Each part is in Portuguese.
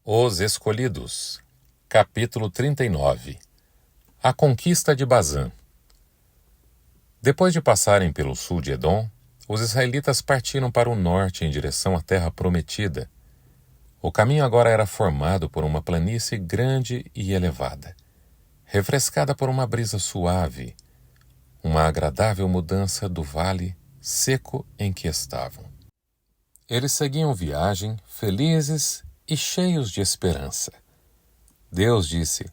Os Escolhidos, capítulo 39. A conquista de Bazã. Depois de passarem pelo sul de Edom, os israelitas partiram para o norte em direção à terra prometida. O caminho agora era formado por uma planície grande e elevada, refrescada por uma brisa suave, uma agradável mudança do vale seco em que estavam. Eles seguiam viagem, felizes e cheios de esperança. Deus disse: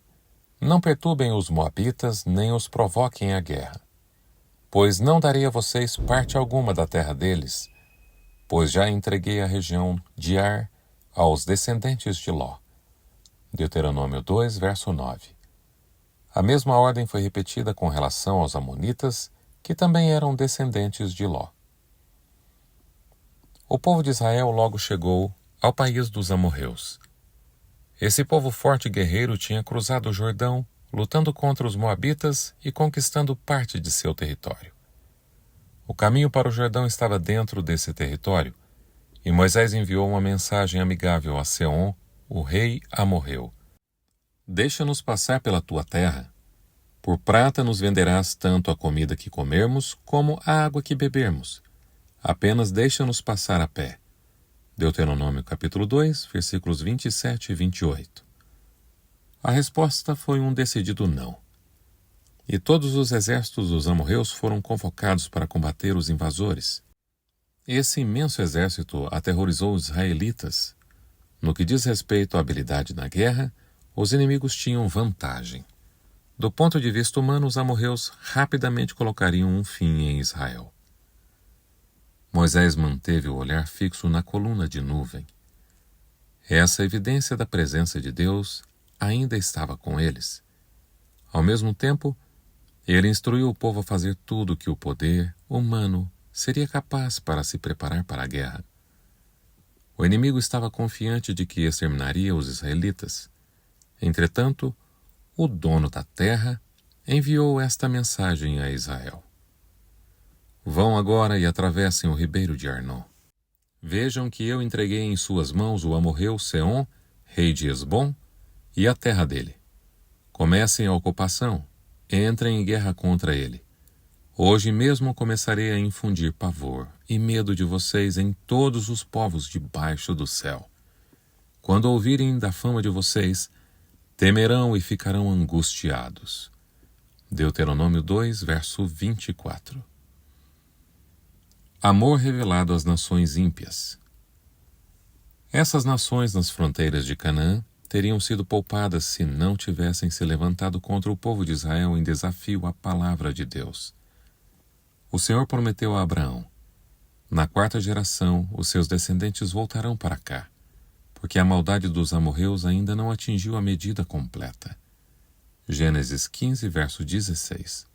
"Não perturbem os moabitas, nem os provoquem à guerra, pois não darei a vocês parte alguma da terra deles, pois já entreguei a região de Ar aos descendentes de Ló." Deuteronômio 2, verso 9. A mesma ordem foi repetida com relação aos amonitas, que também eram descendentes de Ló. O povo de Israel logo chegou ao país dos amorreus. Esse povo forte e guerreiro tinha cruzado o Jordão, lutando contra os moabitas e conquistando parte de seu território. O caminho para o Jordão estava dentro desse território, e Moisés enviou uma mensagem amigável a Seom, o rei amorreu: "Deixa-nos passar pela tua terra. Por prata nos venderás tanto a comida que comermos como a água que bebermos. Apenas deixa-nos passar a pé." Deuteronômio capítulo 2, versículos 27 e 28. A resposta foi um decidido não. E todos os exércitos dos amorreus foram convocados para combater os invasores. Esse imenso exército aterrorizou os israelitas. No que diz respeito à habilidade na guerra, os inimigos tinham vantagem. Do ponto de vista humano, os amorreus rapidamente colocariam um fim em Israel. Moisés manteve o olhar fixo na coluna de nuvem. Essa evidência da presença de Deus ainda estava com eles. Ao mesmo tempo, ele instruiu o povo a fazer tudo o que o poder humano seria capaz para se preparar para a guerra. O inimigo estava confiante de que exterminaria os israelitas. Entretanto, o dono da terra enviou esta mensagem a Israel: "Vão agora e atravessem o ribeiro de Arnon. Vejam que eu entreguei em suas mãos o amorreu Seom, rei de Hesbom, e a terra dele. Comecem a ocupação, entrem em guerra contra ele. Hoje mesmo começarei a infundir pavor e medo de vocês em todos os povos debaixo do céu. Quando ouvirem da fama de vocês, temerão e ficarão angustiados." Deuteronômio 2, verso 24. Amor revelado às nações ímpias. Essas nações nas fronteiras de Canaã teriam sido poupadas se não tivessem se levantado contra o povo de Israel em desafio à palavra de Deus. O Senhor prometeu a Abraão: "Na quarta geração, os seus descendentes voltarão para cá, porque a maldade dos amorreus ainda não atingiu a medida completa." Gênesis 15, verso 16.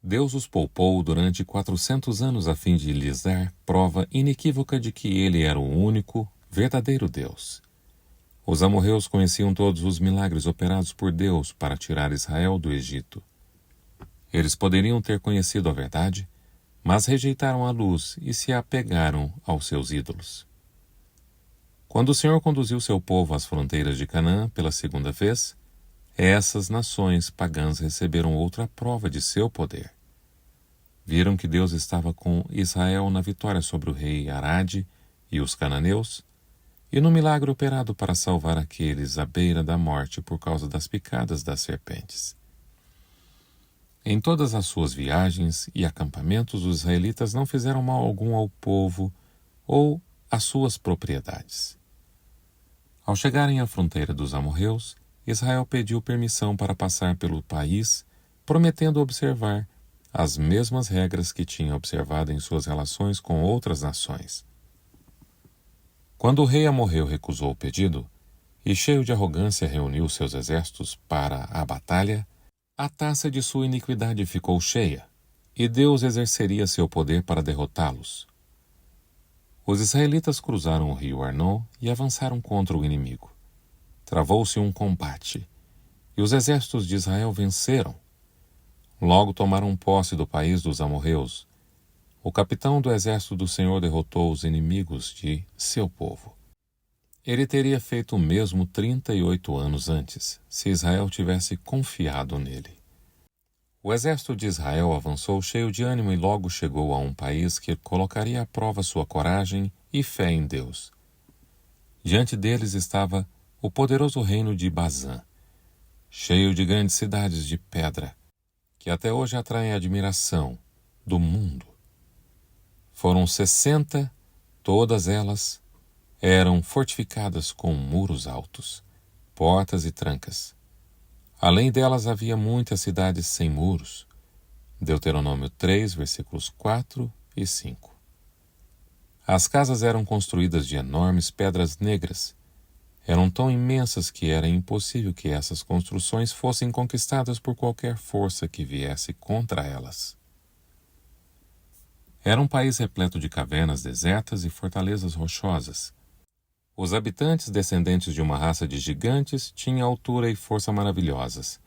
Deus os poupou durante 400 anos a fim de lhes dar prova inequívoca de que ele era o único, verdadeiro Deus. Os amorreus conheciam todos os milagres operados por Deus para tirar Israel do Egito. Eles poderiam ter conhecido a verdade, mas rejeitaram a luz e se apegaram aos seus ídolos. Quando o Senhor conduziu seu povo às fronteiras de Canaã pela segunda vez, essas nações pagãs receberam outra prova de seu poder. Viram que Deus estava com Israel na vitória sobre o rei Arade e os cananeus, e no milagre operado para salvar aqueles à beira da morte por causa das picadas das serpentes. Em todas as suas viagens e acampamentos, os israelitas não fizeram mal algum ao povo ou às suas propriedades. Ao chegarem à fronteira dos amorreus, Israel pediu permissão para passar pelo país, prometendo observar as mesmas regras que tinha observado em suas relações com outras nações. Quando o rei amorreu recusou o pedido, e cheio de arrogância reuniu seus exércitos para a batalha, a taça de sua iniquidade ficou cheia, e Deus exerceria seu poder para derrotá-los. Os israelitas cruzaram o rio Arnon e avançaram contra o inimigo. Travou-se um combate, e os exércitos de Israel venceram. Logo tomaram posse do país dos amorreus. O capitão do exército do Senhor derrotou os inimigos de seu povo. Ele teria feito o mesmo 38 anos antes, se Israel tivesse confiado nele. O exército de Israel avançou cheio de ânimo e logo chegou a um país que colocaria à prova sua coragem e fé em Deus. Diante deles estava o poderoso reino de Bazã, cheio de grandes cidades de pedra, que até hoje atraem a admiração do mundo. Foram 60, todas elas eram fortificadas com muros altos, portas e trancas. Além delas havia muitas cidades sem muros. Deuteronômio 3, versículos 4 e 5. As casas eram construídas de enormes pedras negras. Eram tão imensas que era impossível que essas construções fossem conquistadas por qualquer força que viesse contra elas. Era um país repleto de cavernas desertas e fortalezas rochosas. Os habitantes, descendentes de uma raça de gigantes, tinham altura e força maravilhosas,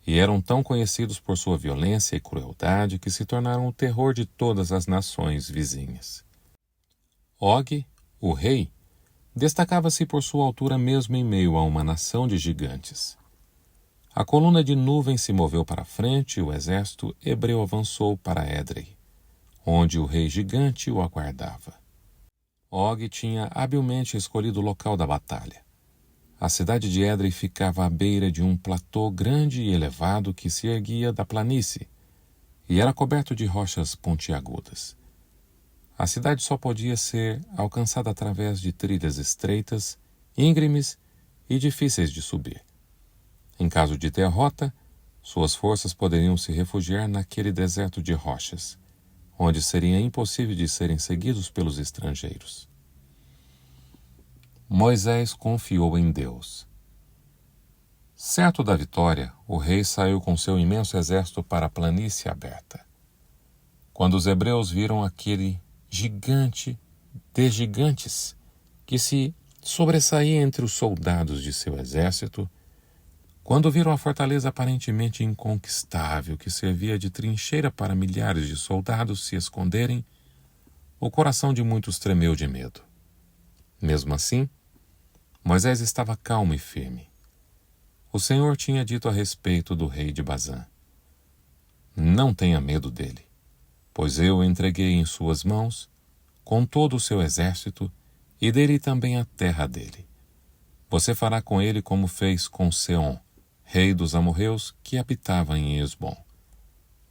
e eram tão conhecidos por sua violência e crueldade que se tornaram o terror de todas as nações vizinhas. Og, o rei, destacava-se por sua altura mesmo em meio a uma nação de gigantes. A coluna de nuvem se moveu para frente e o exército hebreu avançou para Édrei, onde o rei gigante o aguardava. Og tinha habilmente escolhido o local da batalha. A cidade de Édrei ficava à beira de um platô grande e elevado que se erguia da planície, e era coberto de rochas pontiagudas. A cidade só podia ser alcançada através de trilhas estreitas, íngremes e difíceis de subir. Em caso de derrota, suas forças poderiam se refugiar naquele deserto de rochas, onde seria impossível de serem seguidos pelos estrangeiros. Moisés confiou em Deus. Certo da vitória, o rei saiu com seu imenso exército para a planície aberta. Quando os hebreus viram aquele gigante de gigantes que se sobressaía entre os soldados de seu exército, quando viram a fortaleza aparentemente inconquistável que servia de trincheira para milhares de soldados se esconderem, o coração de muitos tremeu de medo. Mesmo assim, Moisés estava calmo e firme. O Senhor tinha dito a respeito do rei de Bazã: "Não tenha medo dele, pois eu o entreguei em suas mãos, com todo o seu exército, e dele também a terra dele. Você fará com ele como fez com Seom, rei dos amorreus, que habitava em Esbom."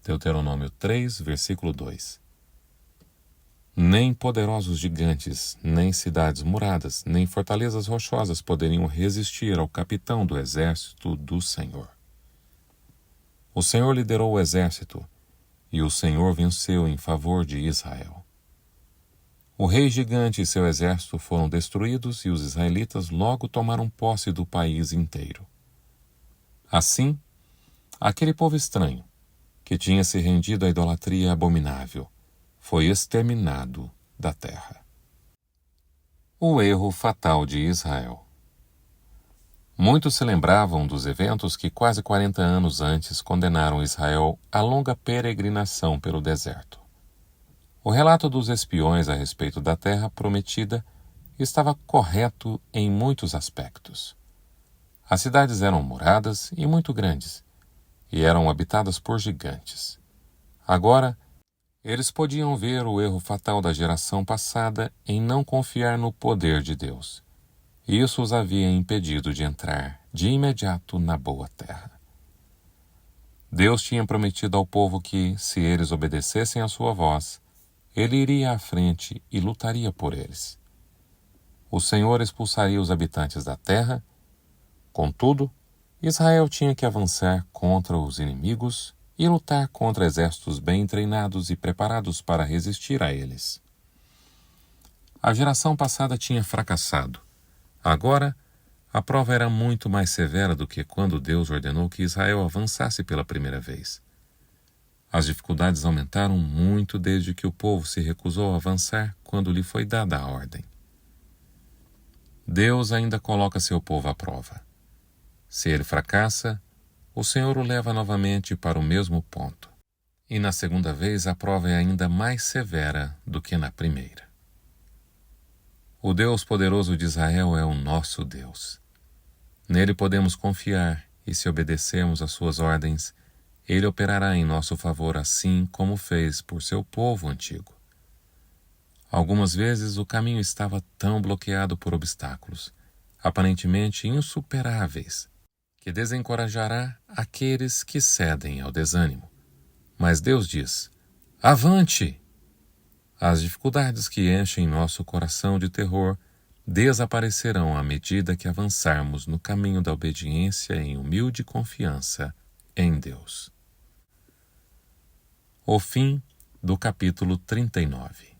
Deuteronômio 3, versículo 2. Nem poderosos gigantes, nem cidades muradas, nem fortalezas rochosas poderiam resistir ao capitão do exército do Senhor. O Senhor liderou o exército, e o Senhor venceu em favor de Israel. O rei gigante e seu exército foram destruídos e os israelitas logo tomaram posse do país inteiro. Assim, aquele povo estranho, que tinha se rendido à idolatria abominável, foi exterminado da terra. O erro fatal de Israel. Muitos se lembravam dos eventos que quase 40 anos antes condenaram Israel à longa peregrinação pelo deserto. O relato dos espiões a respeito da terra prometida estava correto em muitos aspectos. As cidades eram muradas e muito grandes, e eram habitadas por gigantes. Agora, eles podiam ver o erro fatal da geração passada em não confiar no poder de Deus. Isso os havia impedido de entrar de imediato na boa terra. Deus tinha prometido ao povo que, se eles obedecessem à sua voz, ele iria à frente e lutaria por eles. O Senhor expulsaria os habitantes da terra. Contudo, Israel tinha que avançar contra os inimigos e lutar contra exércitos bem treinados e preparados para resistir a eles. A geração passada tinha fracassado. Agora, a prova era muito mais severa do que quando Deus ordenou que Israel avançasse pela primeira vez. As dificuldades aumentaram muito desde que o povo se recusou a avançar quando lhe foi dada a ordem. Deus ainda coloca seu povo à prova. Se ele fracassa, o Senhor o leva novamente para o mesmo ponto. E na segunda vez a prova é ainda mais severa do que na primeira. O Deus poderoso de Israel é o nosso Deus. Nele podemos confiar e, se obedecermos às suas ordens, Ele operará em nosso favor assim como fez por seu povo antigo. Algumas vezes o caminho estava tão bloqueado por obstáculos, aparentemente insuperáveis, que desencorajará aqueles que cedem ao desânimo. Mas Deus diz: avante! As dificuldades que enchem nosso coração de terror desaparecerão à medida que avançarmos no caminho da obediência em humilde confiança em Deus. O fim do capítulo 39.